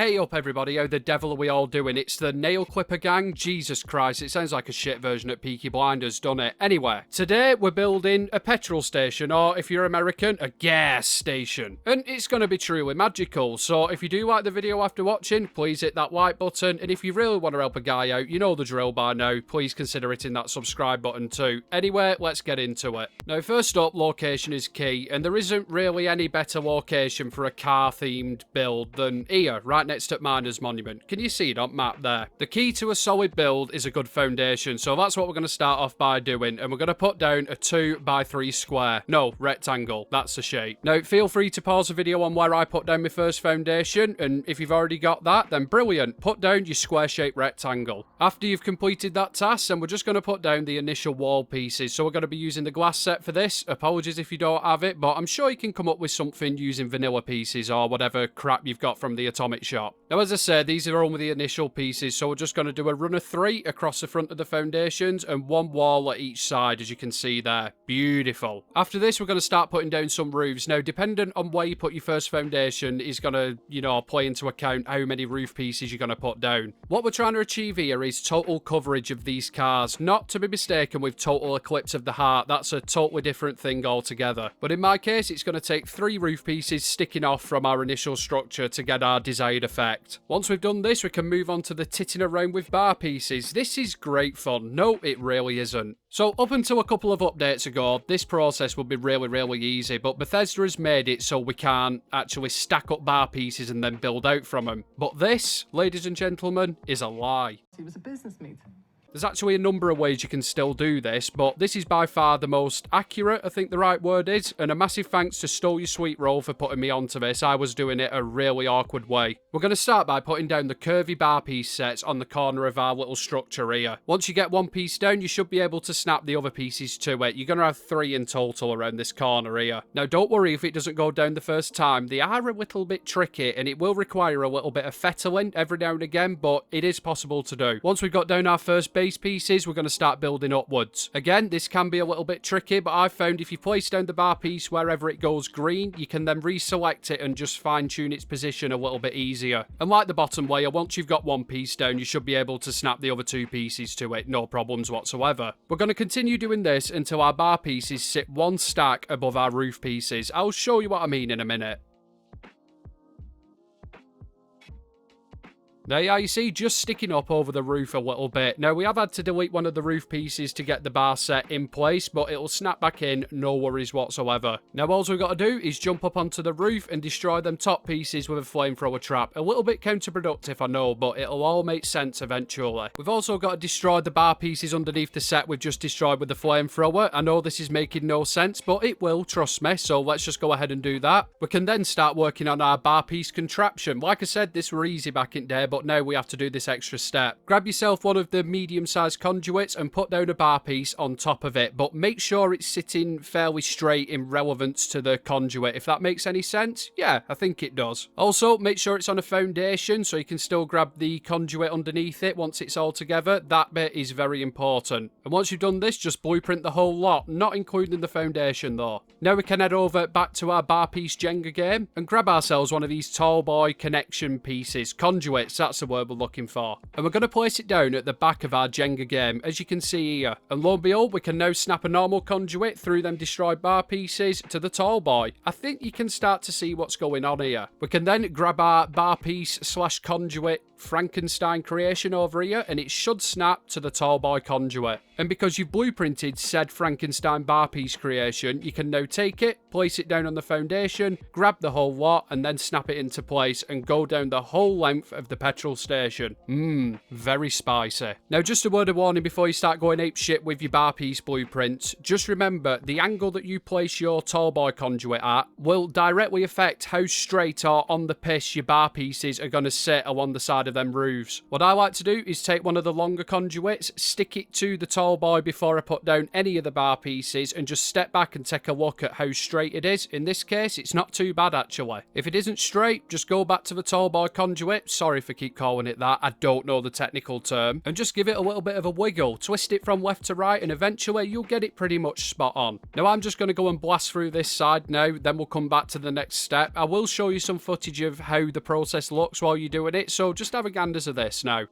Hey up everybody, how the devil are we all doing? It's the Nail Clipper Gang. Jesus Christ, it sounds like a shit version of Peaky Blinders, doesn't it? Anyway, today we're building a petrol station, or if you're American, a gas station. And it's going to be truly magical, so if you do like the video after watching, please hit that like button, and if you really want to help a guy out, you know the drill by now, please consider hitting that subscribe button too. Anyway, let's get into it. Now first up, location is key, and there isn't really any better location for a car-themed build than here, right next to Miners Monument. Can you see it on map there? The key to a solid build is a good foundation, so that's what we're going to start off by doing, and we're going to put down a 2x3 square. No, rectangle. That's the shape. Now, feel free to pause the video on where I put down my first foundation, and if you've already got that, then brilliant. Put down your square-shaped rectangle. After you've completed that task, then we're just going to put down the initial wall pieces, so we're going to be using the glass set for this. Apologies if you don't have it, but I'm sure you can come up with something using vanilla pieces or whatever crap you've got from the atomic shop. Now, as I said, these are only the initial pieces, so we're just going to do a run of 3 across the front of the foundations and 1 wall at each side, as you can see there. Beautiful. After this, we're going to start putting down some roofs. Now, dependent on where you put your first foundation is going to, play into account how many roof pieces you're going to put down. What we're trying to achieve here is total coverage of these cars, not to be mistaken with total eclipse of the heart. That's a totally different thing altogether. But in my case, it's going to take 3 roof pieces sticking off from our initial structure to get our desired effect. Once we've done this, we can move on to the titting around with bar pieces. This is great fun. No, it really isn't. So up until a couple of updates ago, this process would be really easy, but Bethesda has made it so we can't actually stack up bar pieces and then build out from them. But this, ladies and gentlemen, is a lie. It was a business meeting. There's actually a number of ways you can still do this, but this is by far the most accurate, I think the right word is, and a massive thanks to Stole Your Sweet Roll for putting me onto this. I was doing it a really awkward way. We're going to start by putting down the curvy bar piece sets on the corner of our little structure here. Once you get one piece down, you should be able to snap the other pieces to it. You're going to have 3 in total around this corner here. Now, don't worry if it doesn't go down the first time. They are a little bit tricky, and it will require a little bit of fettling every now and again, but it is possible to do. Once we've got down our first base pieces, we're going to start building upwards. Again, this can be a little bit tricky, but I've found if you place down the bar piece wherever it goes green, you can then reselect it and just fine-tune its position a little bit easier. And like the bottom layer, once you've got one piece down, you should be able to snap the other 2 pieces to it, no problems whatsoever. We're going to continue doing this until our bar pieces sit 1 stack above our roof pieces. I'll show you what I mean in a minute. There you are, you see, just sticking up over the roof a little bit. Now, we have had to delete one of the roof pieces to get the bar set in place, but it'll snap back in, no worries whatsoever. Now, all we've got to do is jump up onto the roof and destroy them top pieces with a flamethrower trap. A little bit counterproductive, I know, but it'll all make sense eventually. We've also got to destroy the bar pieces underneath the set we've just destroyed with the flamethrower. I know this is making no sense, but it will, trust me, so let's just go ahead and do that. We can then start working on our bar piece contraption. Like I said, this were easy back in day, but now we have to do this extra step. Grab yourself one of the medium-sized conduits and put down a bar piece on top of it, but make sure it's sitting fairly straight in relevance to the conduit, if that makes any sense. Yeah, I think it does. Also, make sure it's on a foundation so you can still grab the conduit underneath it once it's all together. That bit is very important. And once you've done this, just blueprint the whole lot, not including the foundation though. Now we can head over back to our bar piece Jenga game and grab ourselves one of these tall boy connection pieces. Conduits, that's the word we're looking for. And we're going to place it down at the back of our Jenga game, as you can see here. And lo and behold, we can now snap a normal conduit through them destroyed bar pieces to the tall boy. I think you can start to see what's going on here. We can then grab our bar piece / conduit Frankenstein creation over here, and it should snap to the tall boy conduit. And because you've blueprinted said Frankenstein bar piece creation, you can now take it, place it down on the foundation, grab the whole lot, and then snap it into place and go down the whole length of the petrol station. Very spicy. Now, just a word of warning before you start going apeshit with your bar piece blueprints. Just remember, the angle that you place your tall boy conduit at will directly affect how straight or on the piss your bar pieces are going to sit along the side of them roofs. What I like to do is take one of the longer conduits, stick it to the tall boy before I put down any of the bar pieces, and just step back and take a look at how straight it is. In this case, it's not too bad actually. If it isn't straight, just go back to the tall boy conduit. Sorry for keeping keep calling it that. I don't know the technical term. And just give it a little bit of a wiggle. Twist it from left to right and eventually you'll get it pretty much spot on. Now I'm just going to go and blast through this side now, then we'll come back to the next step. I will show you some footage of how the process looks while you're doing it, so just have a gander of this now.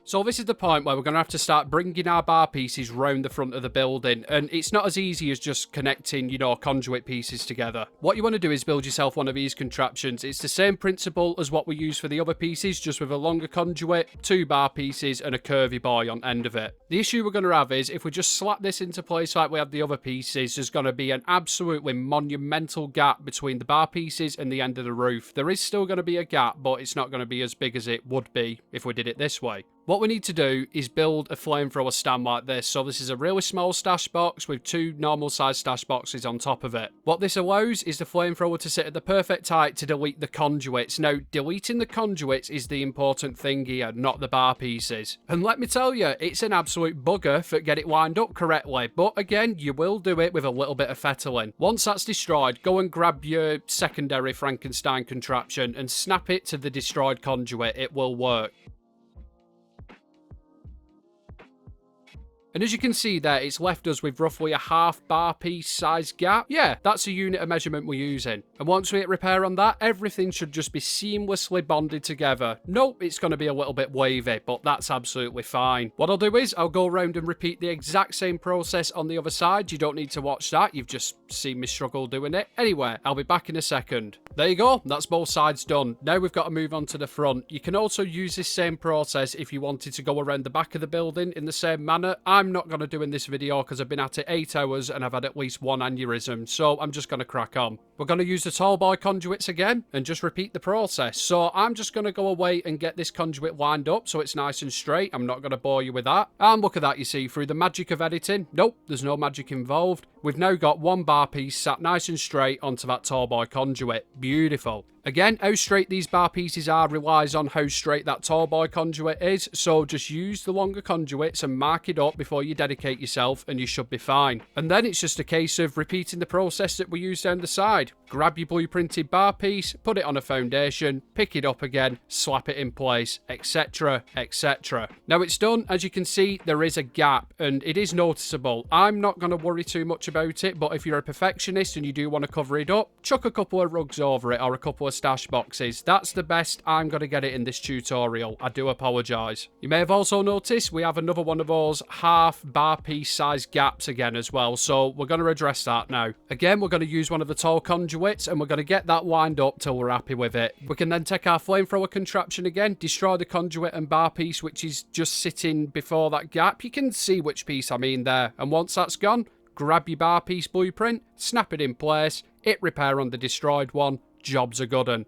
So this is the point where we're going to have to start bringing our bar pieces round the front of the building, and it's not as easy as just connecting, you know, conduit pieces together. What you want to do is build yourself one of these contraptions. It's the same principle as what we use for the other pieces, just with a longer conduit, 2 bar pieces, and a curvy boy on end of it. The issue we're going to have is, if we just slap this into place like we have the other pieces, there's going to be an absolutely monumental gap between the bar pieces and the end of the roof. There is still going to be a gap, but it's not going to be as big as it would be if we did it this way. What we need to do is build a flamethrower stand like this. So this is a really small stash box with 2 normal size stash boxes on top of it. What this allows is the flamethrower to sit at the perfect height to delete the conduits. Now, deleting the conduits is the important thing here, not the bar pieces. And let me tell you, it's an absolute bugger for get it lined up correctly. But again, you will do it with a little bit of fettling. Once that's destroyed, go and grab your secondary Frankenstein contraption and snap it to the destroyed conduit. It will work. And as you can see there, it's left us with roughly a half bar piece size gap. Yeah, that's a unit of measurement we're using. And once we hit repair on that, everything should just be seamlessly bonded together. Nope, it's going to be a little bit wavy, but that's absolutely fine. What I'll do is, I'll go around and repeat the exact same process on the other side. You don't need to watch that, you've just seen me struggle doing it. Anyway, I'll be back in a second. There you go, that's both sides done. Now we've got to move on to the front. You can also use this same process if you wanted to go around the back of the building in the same manner. I'm not going to do in this video because I've been at it 8 hours and I've had at least 1 aneurysm, so I'm just going to crack on. We're going to use the tall boy conduits again and just repeat the process. So I'm just going to go away and get this conduit lined up so it's nice and straight. I'm not going to bore you with that. And look at that, you see, through the magic of editing. Nope, there's no magic involved. We've now got 1 bar piece sat nice and straight onto that tall boy conduit. Beautiful. Again, how straight these bar pieces are relies on how straight that tall boy conduit is, so just use the longer conduits and mark it up before you dedicate yourself and you should be fine. And then it's just a case of repeating the process that we used down the side. Grab your blueprinted bar piece, put it on a foundation, pick it up again, slap it in place, etc, etc. Now it's done. As you can see, there is a gap and it is noticeable. I'm not going to worry too much about it, but if you're a perfectionist and you do want to cover it up, chuck a couple of rugs over it or a couple of stash boxes. That's the best I'm going to get it in this tutorial. I do apologise. You may have also noticed we have another one of those half bar piece size gaps again as well, so we're going to address that now. Again, we're going to use one of the tall conduits and we're going to get that lined up till we're happy with it. We can then take our flamethrower contraption again, destroy the conduit and bar piece which is just sitting before that gap. You can see which piece I mean there, and once that's gone, grab your bar piece blueprint, snap it in place, hit repair on the destroyed one, job's a good un.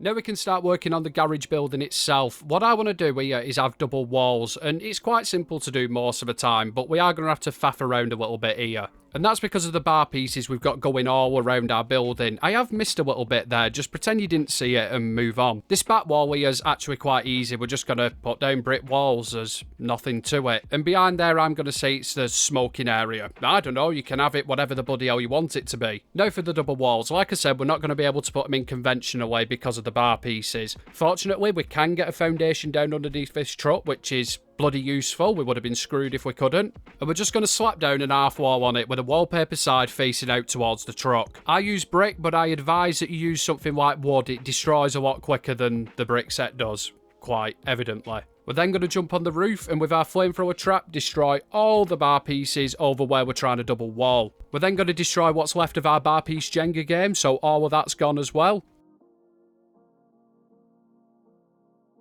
Now we can start working on the garage building itself. What I want to do here is have double walls, and it's quite simple to do most of the time, but we are going to have to faff around a little bit here. And that's because of the bar pieces we've got going all around our building. I have missed a little bit there, just pretend you didn't see it and move on. This back wall here is actually quite easy. We're just going to put down brick walls, there's nothing to it. And behind there I'm going to say it's the smoking area. I don't know, you can have it whatever the bloody hell you want it to be. Now for the double walls, like I said, we're not going to be able to put them in conventionally because of the bar pieces. Fortunately, we can get a foundation down underneath this truck, which is bloody useful. We would have been screwed if we couldn't. And we're just going to slap down an half wall on it with a wallpaper side facing out towards the truck. I use brick, but I advise that you use something like wood. It destroys a lot quicker than the brick set does, quite evidently. We're then going to jump on the roof and with our flamethrower trap destroy all the bar pieces over where we're trying to double wall. We're then going to destroy what's left of our bar piece Jenga game, so all of that's gone as well.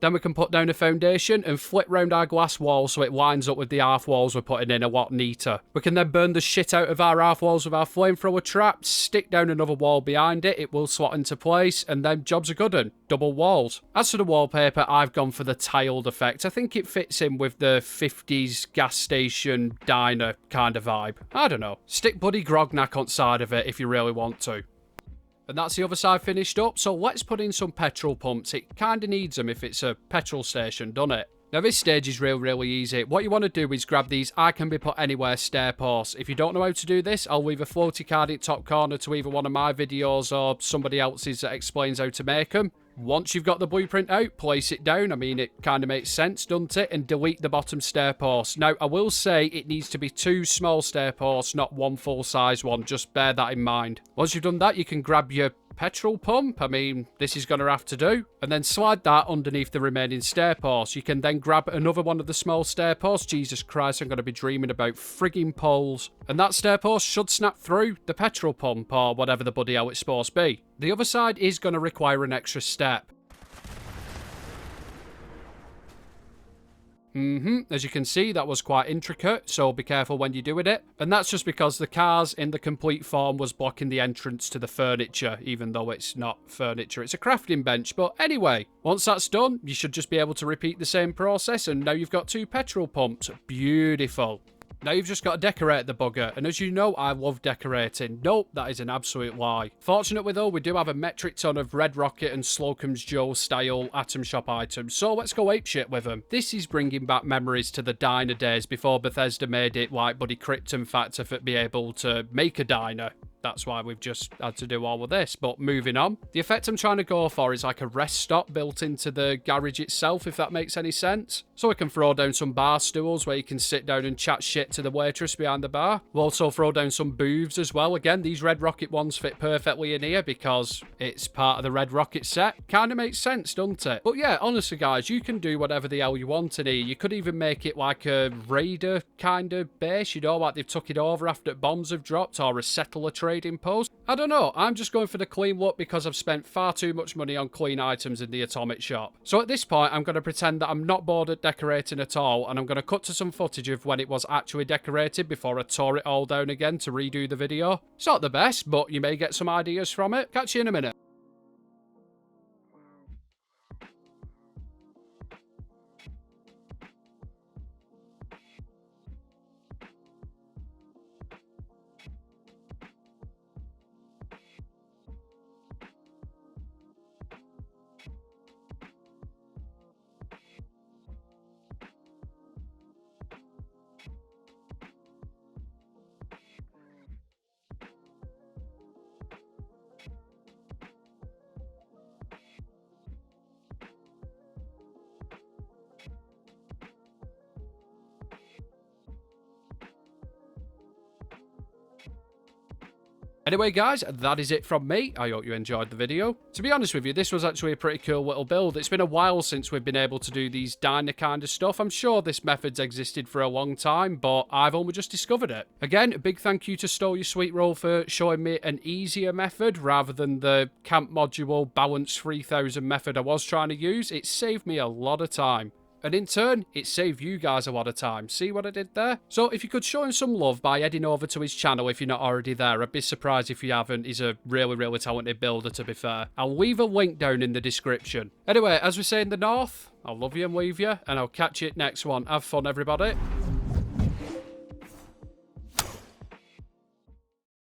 Then we can put down a foundation and flip round our glass wall so it lines up with the half walls we're putting in a lot neater. We can then burn the shit out of our half walls with our flamethrower trap, stick down another wall behind it, it will slot into place, and then job's a good un. Double walls. As for the wallpaper, I've gone for the tiled effect. I think it fits in with the 50s gas station diner kind of vibe. I don't know. Stick bloody Grognak on side of it if you really want to. And that's the other side finished up, so let's put in some petrol pumps. It kind of needs them if it's a petrol station, doesn't it? Now this stage is really easy. What you want to do is grab these I can be put anywhere stair posts. If you don't know how to do this, I'll leave a floaty card in top corner to either one of my videos or somebody else's that explains how to make them. Once you've got the blueprint out, place it down. I mean, it kind of makes sense, doesn't it? And delete the bottom stair post. Now, I will say it needs to be 2 small stair posts, not 1 full-size one. Just bear that in mind. Once you've done that, you can grab your petrol pump. I mean, this is going to have to do. And then slide that underneath the remaining stair posts. You can then grab another one of the small stair posts. Jesus Christ, I'm going to be dreaming about frigging poles. And that stair post should snap through the petrol pump or whatever the bloody hell it's supposed to be. The other side is going to require an extra step. As you can see, that was quite intricate, so be careful when you're doing it. And that's just because the cars in the complete form was blocking the entrance to the furniture, even though it's not furniture, it's a crafting bench. But anyway, once that's done, you should just be able to repeat the same process, and now you've got 2 petrol pumps. Beautiful. Now you've just got to decorate the bugger, and as you know, I love decorating. Nope, that is an absolute lie. Fortunately though, we do have a metric ton of Red Rocket and Slocum's Joe style Atom Shop items, so let's go apeshit with them. This is bringing back memories to the diner days before Bethesda made it like bloody Krypton factor for be able to make a diner. That's why we've just had to do all of this. But moving on. The effect I'm trying to go for is like a rest stop built into the garage itself, if that makes any sense. So we can throw down some bar stools where you can sit down and chat shit to the waitress behind the bar. We'll also throw down some booths as well. Again, these Red Rocket ones fit perfectly in here because it's part of the Red Rocket set. Kind of makes sense, doesn't it? But yeah, honestly guys, you can do whatever the hell you want in here. You could even make it like a raider kind of base, you know, like they've took it over after bombs have dropped, or a settler trading post. I don't know, I'm just going for the clean look because I've spent far too much money on clean items in the atomic shop. So at this point, I'm going to pretend that I'm not bored at decorating at all, and I'm going to cut to some footage of when it was actually decorated before I tore it all down again to redo the video. It's not the best, but you may get some ideas from it. Catch you in a minute. Anyway guys, that is it from me. I hope you enjoyed the video. To be honest with you, this was actually a pretty cool little build. It's been a while since we've been able to do these diner kind of stuff. I'm sure this method's existed for a long time, but I've only just discovered it. Again, a big thank you to Stole Your Sweet Roll for showing me an easier method rather than the camp module balance 3000 method I was trying to use. It saved me a lot of time. And in turn, it saved you guys a lot of time. See what I did there? So if you could show him some love by heading over to his channel if you're not already there. I'd be surprised if you haven't. He's a really talented builder, to be fair. I'll leave a link down in the description. Anyway, as we say in the north, I'll love you and leave you, and I'll catch you next one. Have fun, everybody.